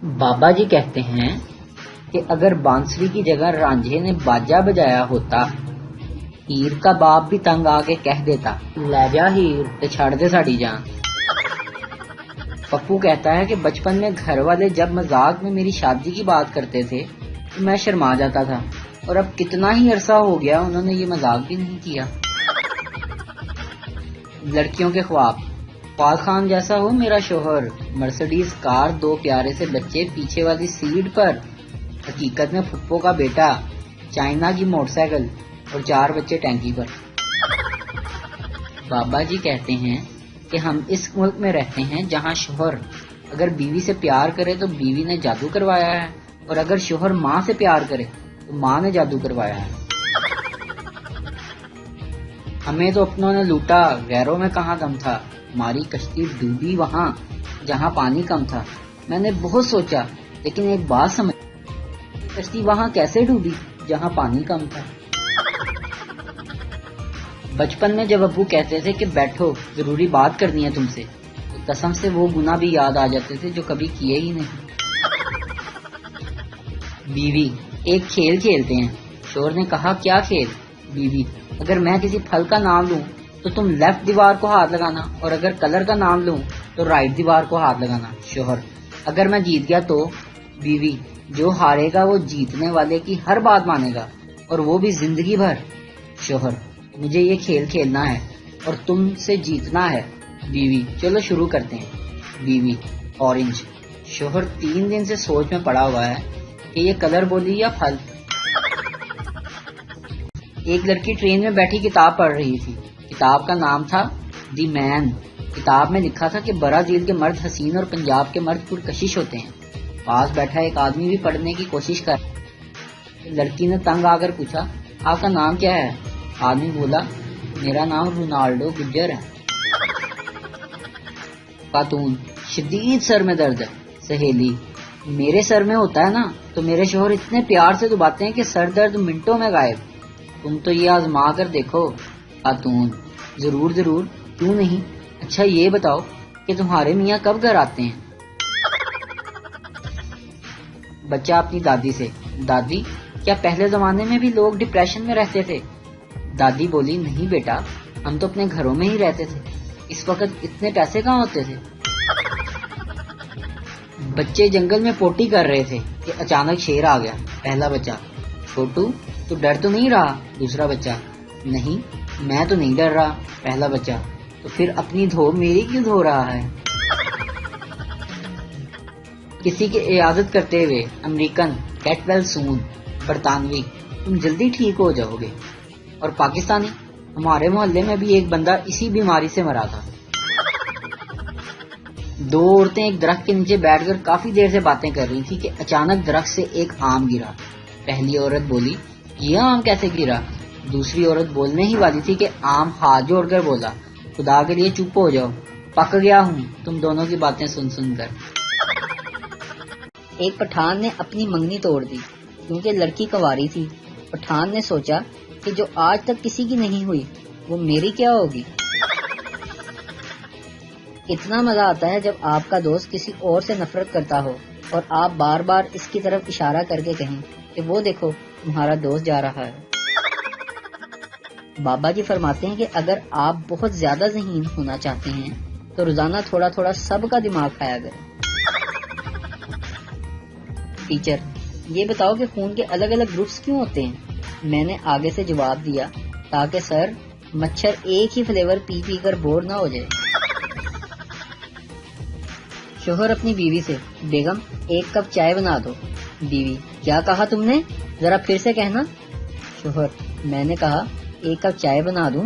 بابا جی کہتے ہیں کہ اگر بانسری کی جگہ رانجھے نے باجا بجایا ہوتا، ہیر کا باپ بھی تنگ آ کے کہہ دیتا لے جا ہیر تے چھڑ دے ساڑی جان۔ پپو کہتا ہے کہ بچپن میں گھر والے جب مذاق میں میری شادی کی بات کرتے تھے تو میں شرما جاتا تھا، اور اب کتنا ہی عرصہ ہو گیا انہوں نے یہ مذاق بھی نہیں کیا۔ لڑکیوں کے خواب: فواد خان جیسا ہو میرا شوہر، مرسڈیز کار، 2 پیارے سے بچے پیچھے والی سیٹ پر، حقیقت میں پھپھو کا بیٹا، چائنا کی موٹر سائیکل اور 4 بچے ٹینکی پر۔ بابا جی کہتے ہیں کہ ہم اس ملک میں رہتے ہیں جہاں شوہر اگر بیوی سے پیار کرے تو بیوی نے جادو کروایا ہے، اور اگر شوہر ماں سے پیار کرے تو ماں نے جادو کروایا ہے۔ ہمیں تو اپنوں نے لوٹا، غیروں میں کہاں دم تھا، ہماری کشتی ڈوبی وہاں جہاں پانی کم تھا۔ میں نے بہت سوچا لیکن ایک بات سمجھ، کشتی وہاں کیسے ڈوبی جہاں پانی کم تھا۔ بچپن میں جب ابو کہتے تھے کہ بیٹھو ضروری بات کرنی ہے تم سے، تو قسم سے وہ گناہ بھی یاد آ جاتے تھے جو کبھی کیے ہی نہیں۔ بیوی: ایک کھیل کھیلتے ہیں۔ شوہر نے کہا کیا کھیل؟ بیوی: اگر میں کسی پھل کا نام لوں تو تم لیفٹ دیوار کو ہاتھ لگانا، اور اگر کلر کا نام لوں تو رائٹ دیوار کو ہاتھ لگانا۔ شوہر: اگر میں جیت گیا تو؟ بیوی: جو ہارے گا وہ جیتنے والے کی ہر بات مانے گا، اور وہ بھی زندگی بھر۔ شوہر: مجھے یہ کھیل کھیلنا ہے اور تم سے جیتنا ہے۔ بیوی: چلو شروع کرتے ہیں۔ بیوی: اورنج۔ شوہر 3 دن سے سوچ میں پڑا ہوا ہے کہ یہ کلر بولی یا پھل۔ ایک لڑکی ٹرین میں بیٹھی کتاب پڑھ رہی تھی۔ کتاب کا نام تھا دی مین۔ کتاب میں لکھا تھا کہ برازیل کے مرد حسین اور پنجاب کے مرد پرکشش ہوتے ہیں۔ پاس بیٹھا ایک آدمی بھی پڑھنے کی کوشش کر رہا۔ لڑکی نے تنگ آ کر پوچھا آپ کا نام کیا ہے؟ آدمی بولا میرا نام رونالڈو گجر ہے۔ خاتون: شدید سر میں درد ہے۔ سہیلی: میرے سر میں ہوتا ہے نا تو میرے شوہر اتنے پیار سے دباتے ہیں کہ سر درد منٹوں میں غائب۔ تم تو یہ آزما کر دیکھو۔ خاتون: ضرور ضرور، کیوں نہیں۔ اچھا یہ بتاؤ کہ تمہارے میاں کب گھر آتے ہیں؟ بچہ اپنی دادی سے: دادی کیا پہلے زمانے میں بھی لوگ ڈپریشن میں رہتے تھے؟ دادی بولی نہیں بیٹا، ہم تو اپنے گھروں میں ہی رہتے تھے، اس وقت اتنے پیسے کہاں ہوتے تھے۔ بچے جنگل میں پوٹی کر رہے تھے کہ اچانک شیر آ گیا۔ پہلا بچہ: چھوٹو تو ڈر تو نہیں رہا؟ دوسرا بچہ: نہیں میں تو نہیں ڈر رہا۔ پہلا بچہ: تو پھر اپنی دھو میری کیوں دھو رہا ہے؟ کسی کی عیادت کرتے ہوئے امریکن: گیٹ ویل سون۔ برطانوی: تم جلدی ٹھیک ہو جاؤ گے۔ اور پاکستانی: ہمارے محلے میں بھی ایک بندہ اسی بیماری سے مرا تھا۔ 2 عورتیں ایک درخت کے نیچے بیٹھ کر کافی دیر سے باتیں کر رہی تھی کہ اچانک درخت سے ایک آم گرا۔ پہلی عورت بولی یہ آم کیسے گرا؟ دوسری عورت بولنے ہی والی تھی کہ آم ہاتھ جوڑ کر بولا خدا کے لیے چپ ہو جاؤ، پک گیا ہوں تم دونوں کی باتیں سن سن کر۔ ایک پٹھان نے اپنی منگنی توڑ دی کیونکہ لڑکی کنواری تھی۔ پٹھان نے سوچا کہ جو آج تک کسی کی نہیں ہوئی وہ میری کیا ہوگی۔ اتنا مزہ آتا ہے جب آپ کا دوست کسی اور سے نفرت کرتا ہو اور آپ بار بار اس کی طرف اشارہ کر کے کہیں کہ وہ دیکھو تمہارا دوست جا رہا ہے۔ بابا جی فرماتے ہیں کہ اگر آپ بہت زیادہ ذہین ہونا چاہتے ہیں تو روزانہ تھوڑا تھوڑا سب کا دماغ کھایا کریں۔ ٹیچر: یہ بتاؤ کہ خون کے الگ الگ گروپس کیوں ہوتے ہیں؟ میں نے آگے سے جواب دیا تاکہ سر مچھر ایک ہی فلیور پی پی کر بور نہ ہو جائے۔ شوہر اپنی بیوی سے: بیگم 1 کپ چائے بنا دو۔ بیوی: کیا کہا تم نے؟ ذرا پھر سے کہنا۔ شوہر: میں نے کہا 1 کپ چائے بنا دوں۔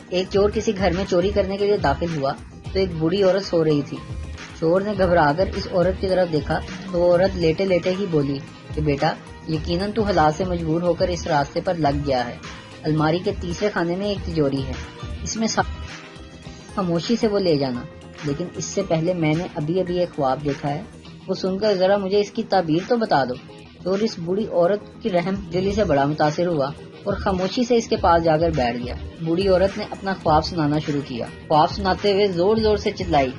ایک چور کسی گھر میں چوری کرنے کے لیے داخل ہوا تو ایک بوڑھی عورت سو رہی تھی۔ چور نے گھبرا کر اس عورت کی طرف دیکھا تو وہ عورت لیٹے لیٹے ہی بولی کہ بیٹا یقیناً تو حالات سے مجبور ہو کر اس راستے پر لگ گیا ہے۔ الماری کے تیسرے خانے میں ایک تجوری ہے، اس میں خاموشی سے وہ لے جانا، لیکن اس سے پہلے میں نے ابھی ایک خواب دیکھا ہے، وہ سن کر ذرا مجھے اس کی تعبیر تو بتا دو۔ چور اس بوڑھی عورت کی رحم دلی سے بڑا متاثر ہوا اور خاموشی سے اس کے پاس جا کر بیٹھ گیا۔ بوڑھی عورت نے اپنا خواب سنانا شروع کیا۔ خواب سناتے ہوئے زور زور سے چلائی،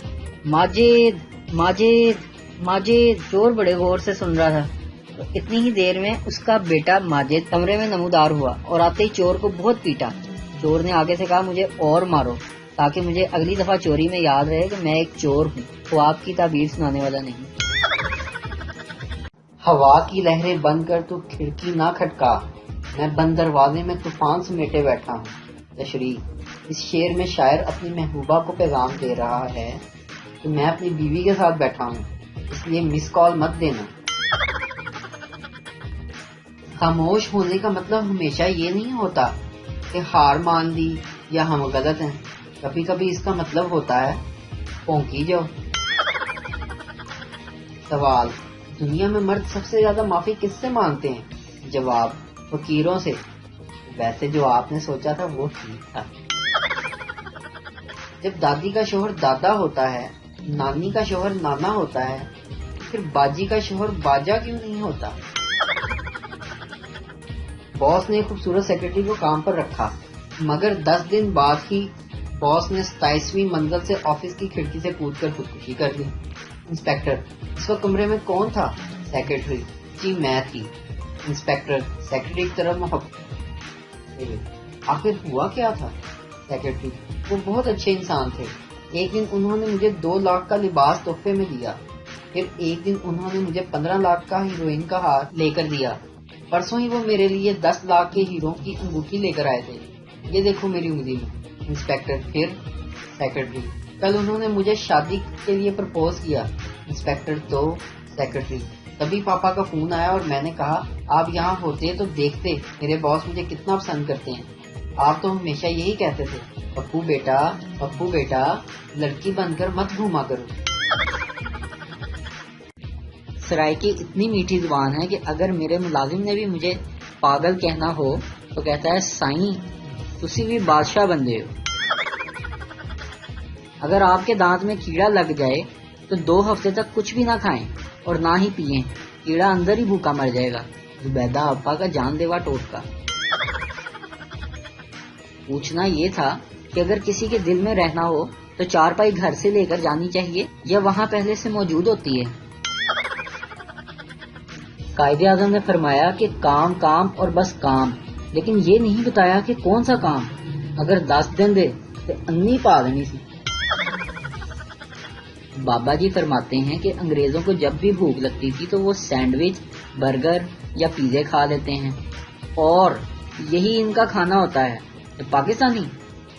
ماجد ماجد چور بڑے غور سے سن رہا تھا. تو اتنی ہی دیر میں اس کا بیٹا ماجد کمرے میں نمودار ہوا اور آتے ہی چور کو بہت پیٹا. چور نے آگے سے کہا مجھے اور مارو تاکہ مجھے اگلی دفعہ چوری میں یاد رہے کہ میں ایک چور ہوں، خواب کی تعبیر سنانے والا نہیں. ہوا کی لہریں بند کر تو کھڑکی نہ کھٹکا، میں بند دروازے میں طوفان سمیٹے بیٹھا ہوں. تشریح: اس شعر میں شاعر اپنی محبوبہ کو پیغام دے رہا ہے کہ میں اپنی بیوی کے ساتھ بیٹھا ہوں، اس لیے مس کال مت دینا. خاموش ہونے کا مطلب ہمیشہ یہ نہیں ہوتا کہ ہار مان لی یا ہم غلط ہیں. کبھی کبھی اس کا مطلب ہوتا ہے پونکی جاؤ. سوال: دنیا میں مرد سب سے زیادہ معافی کس سے مانگتے ہیں؟ جواب: فقیروں سے. ویسے جو آپ نے سوچا تھا وہ ٹھیک تھا. جب دادی کا شوہر دادا ہوتا ہے، نانی کا شوہر نانا ہوتا ہے، پھر باجی کا شوہر باجا کیوں نہیں ہوتا؟ باس نے خوبصورت سیکرٹری کو کام پر رکھا، مگر 10 دن بعد ہی باس نے 27ویں منزل سے آفس کی کھڑکی سے کود کر خودکشی کر لی. انسپیکٹر: اس وقت کمرے میں کون تھا؟ سیکرٹری: جی میں تھی. انسپیکٹر سیکرٹری کی طرف محبت: آخر ہوا کیا تھا؟ سیکرٹری: وہ بہت اچھے انسان تھے. ایک دن انہوں نے مجھے 2 لاکھ کا لباس تحفے میں دیا، پھر ایک دن انہوں نے مجھے 15 لاکھ کا ہیروئن کا ہار لے کر دیا. پرسوں ہی وہ میرے لیے 10 لاکھ کے ہیروں کی انگوٹھی لے کر آئے تھے. یہ دیکھو میری انگلی میں. انسپیکٹر: پھر؟ سیکرٹری: کل انہوں نے مجھے شادی کے لیے پرپوز کیا. انسپیکٹر: تو؟ سیکرٹری: تبھی پاپا کا فون آیا اور میں نے کہا آپ یہاں ہوتے تو دیکھتے میرے باس مجھے کتنا پسند کرتے ہیں. آپ تو ہمیشہ یہی کہتے تھے پپو بیٹا لڑکی بن کر مت گھوما کرو. سرائکی اتنی میٹھی زبان ہے کہ اگر میرے ملازم نے بھی مجھے پاگل کہنا ہو تو کہتا ہے سائیں تسی بھی بادشاہ بندے ہو. اگر آپ کے دانت میں کیڑا لگ جائے تو 2 ہفتے تک کچھ بھی نہ کھائیں اور نہ ہی پیئیں، کیڑا اندر ہی بھوکا مر جائے گا. زبیدہ آپا کا جان لیوا ٹوٹکا. پوچھنا یہ تھا کہ اگر کسی کے دل میں رہنا ہو تو 4 پائی گھر سے لے کر جانی چاہیے یا وہاں پہلے سے موجود ہوتی ہے؟ قائد اعظم نے فرمایا کہ کام کام اور بس کام، لیکن یہ نہیں بتایا کہ کون سا کام. اگر 10 دن دے تو انی پا دینی سی. بابا جی فرماتے ہیں کہ انگریزوں کو جب بھی بھوک لگتی تھی تو وہ سینڈوچ، برگر یا پیزے کھا لیتے ہیں، اور یہی ان کا کھانا ہوتا ہے. پاکستانی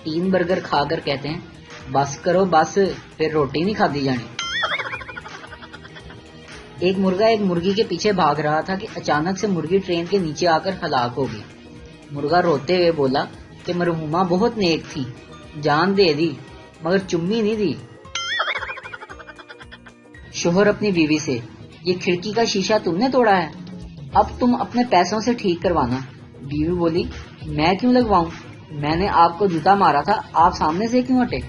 3 برگر کھا کر کہتے ہیں بس کرو بس، پھر روٹی نہیں کھادی جانی. ایک مرغا ایک مرغی کے پیچھے بھاگ رہا تھا کہ اچانک سے مرغی ٹرین کے نیچے آ کر ہلاک ہو گئی. مرغا روتے ہوئے بولا کہ مرحومہ بہت نیک تھی، جان دے دی مگر چمی نہیں دی. شوہر اپنی بیوی سے: یہ کھڑکی کا شیشہ تم نے توڑا ہے، اب تم اپنے پیسوں سے ٹھیک کروانا. بیوی بولی: میں کیوں لگواؤں، میں نے آپ کو جوتا مارا تھا، آپ سامنے سے کیوں ہٹے؟